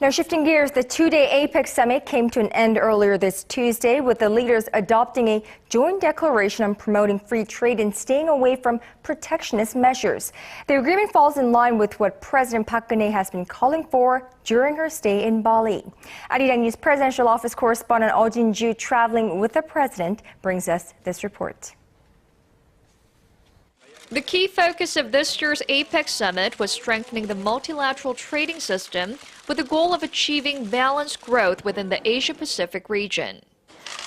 Now shifting gears, the two-day APEC summit came to an end earlier this Tuesday with the leaders adopting a joint declaration on promoting free trade and staying away from protectionist measures. The agreement falls in line with what President Park Geun-hye has been calling for during her stay in Bali. Arirang News Presidential Office correspondent Oh Jin-ju, traveling with the president, brings us this report. The key focus of this year's APEC summit was strengthening the multilateral trading system with the goal of achieving balanced growth within the Asia-Pacific region.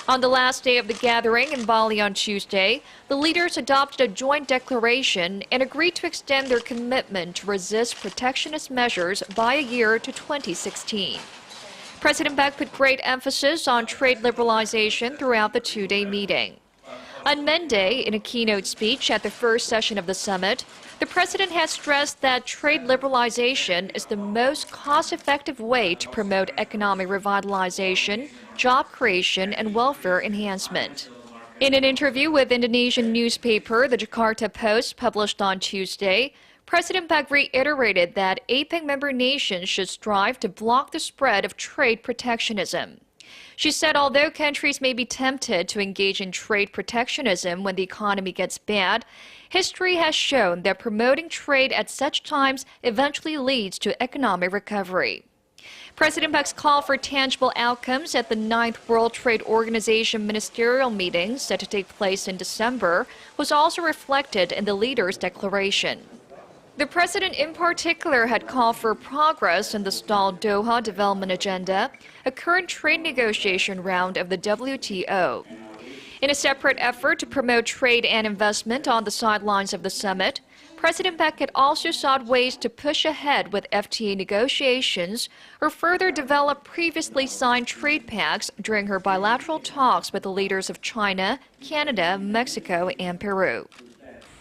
On the last day of the gathering in Bali on Tuesday, the leaders adopted a joint declaration and agreed to extend their commitment to resist protectionist measures by a year to 2016. President Park put great emphasis on trade liberalization throughout the two-day meeting. On Monday, in a keynote speech at the first session of the summit, the president has stressed that trade liberalization is the most cost-effective way to promote economic revitalization, job creation, and welfare enhancement. In an interview with Indonesian newspaper, the Jakarta Post, published on Tuesday, President Park reiterated that APEC member nations should strive to block the spread of trade protectionism. She said although countries may be tempted to engage in trade protectionism when the economy gets bad, history has shown that promoting trade at such times eventually leads to economic recovery. President Park's call for tangible outcomes at the 9th World Trade Organization ministerial meeting set to take place in December was also reflected in the leaders' declaration. The president in particular had called for progress in the stalled Doha Development Agenda, a current trade negotiation round of the WTO. In a separate effort to promote trade and investment on the sidelines of the summit, President Park had also sought ways to push ahead with FTA negotiations or further develop previously signed trade pacts during her bilateral talks with the leaders of China, Canada, Mexico, and Peru.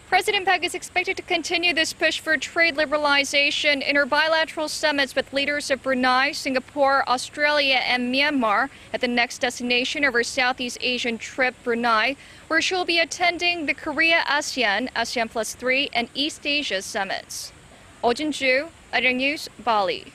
President Park is expected to continue this push for trade liberalization in her bilateral summits with leaders of Brunei, Singapore, Australia, and Myanmar at the next destination of her Southeast Asian trip, Brunei, where she will be attending the Korea-ASEAN, ASEAN Plus 3, and East Asia summits. Oh Jin-ju, Arirang News, Bali.